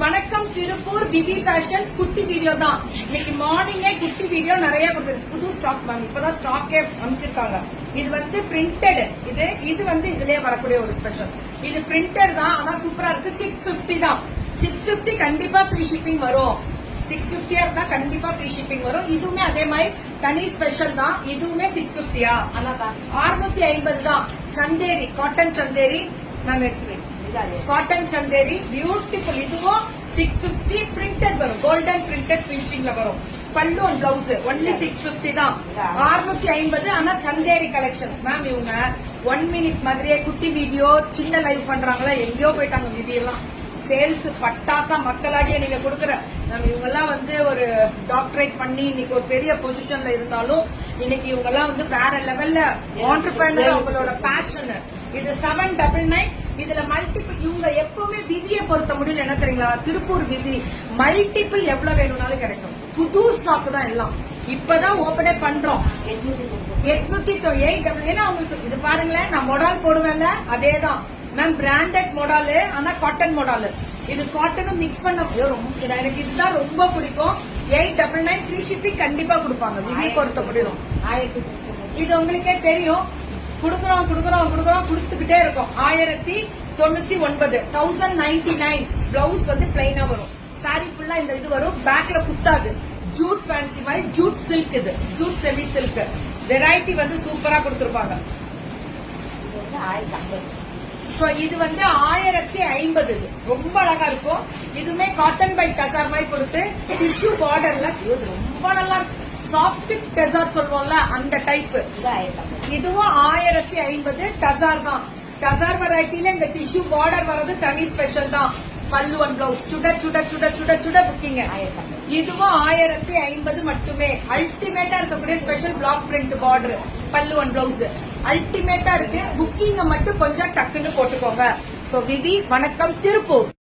வணக்கம் திருப்பூர் விவி ஃபேஷன்ஸ் குட்டி வீடியோ தான். இன்னைக்கு மார்னிங்கே குட்டி வீடியோ நிறைய கொடுத்துருக்கு. புது ஸ்டாக் மேம், இப்பதான் ஸ்டாக்கே அமைச்சிருக்காங்க. இது வந்து பிரிண்டட், இது வந்து இதுலயே வரக்கூடிய ஒரு ஸ்பெஷல். இது பிரிண்டட் தான், ஆனா சூப்பரா இருக்கு. 650 தான். 650 கண்டிப்பா ஃப்ரீ ஷிப்பிங் வரும். 650 இருந்தா கண்டிப்பா ஃப்ரீ ஷிப்பிங் வரும். இதுவுமே அதே மாதிரி தனி ஸ்பெஷல் தான். இதுவுமே 650 650 தான். சந்தேரி, காட்டன் சந்தேரி மேம் எடுத்துவேன். Cotton Chanderi beautiful. இதுவும் 650 பிரிண்டட் வரும். கோல்டன் பிரிண்டட் பினிஷிங்ல வரும். பல்லு அண்ட் பிளவுஸ் ஒன்லி 650 தான். 650. ஆனா சந்தேரி கலெக்ஷன்ஸ் மேம். இவங்க 1 மினிட் மாதிரியே குட்டி வீடியோ சின்ன லைவ் பண்றாங்களா, எங்கேயோ போயிட்டாங்க. விதியெல்லாம் சேல்ஸ் பட்டாசா மக்களாடியே நீங்க கொடுக்குற நம்ம இவங்க எல்லாம் வந்து ஒரு டாக்டரேட் பண்ணி இன்னைக்கு ஒரு பெரிய பொசிஷன்ல இருந்தாலும் இன்னைக்கு இவங்க எல்லாம் வந்து வேற லெவல்ல ஆண்டர்பிரனர். அவங்களோட பேஷன். இது 799. இதுல மல்டிபிள். இவங்க எப்பவுமே விதியை பொறுத்த முடியல என்ன தெரியுங்களா, திருப்பூர் விதி மல்டிபிள் எவ்வளவு வேணும்னாலும் கிடைக்கும். புது ஸ்டாக் தான் எல்லாம். இப்பதான் ஓபனே பண்றோம். 808. ஏன்னா உங்களுக்கு இது பாருங்களேன், நான் மொடால் போடுவேன்ல, அதேதான் மேம். பிராண்டட் மொடாலு, ஆனா காட்டன் மொடாலு. இது காட்டனும் மிக்ஸ் பண்ண எனக்கு இதுதான் ரொம்ப பிடிக்கும். 899 ஃப்ரீ ஷிப்பிங் கண்டிப்பா கொடுப்பாங்க. விதியை பொறுத்த முடியும். இது உங்களுக்கே தெரியும். கொடுத்துக்கிட்டே இருக்கும். 1099 1099. பிளவுஸ் வந்து பிளைனா வரும். சாரி ஃபுல்லா இந்த இது வரும். பேக்ல குத்தாது. ஜூட் ஃபேன்சி மாதிரி ஜூட் சில்க். இது ஜூட் செமி சில்க். வெரைட்டி வந்து சூப்பரா கொடுத்திருப்பாங்க. இது வந்து 1050. ரொம்ப அழகா இருக்கும். இதுவுமே காட்டன் பை டசார் மாதிரி கொடுத்து டிஷ்யூ பார்டர்ல ரொம்ப நல்லா இருக்கு. சாஃப்ட் டெசார் சொல்லுவோம்ல, அந்த டைப். இதுவும் 1050 டசார் தான். டசார் வெரைட்டில இந்த டிஷ்யூ பார்டர் வர்றது தனி ஸ்பெஷல் தான். பல்லு அண்ட் பிளவுஸ் சுட புக்கிங்க. இதுவும் 1050 மட்டுமே. அல்டிமேட்டா இருக்கக்கூடிய ஸ்பெஷல் பிளாக் பிரிண்ட் பார்டர் பல்லு அண்ட் பிளவுஸ் அல்டிமேட்டா இருக்கு. புக்கிங்க மட்டும் கொஞ்சம் டக்குன்னு போட்டுக்கோங்க. சோ விதி வணக்கம் திருப்பூர்.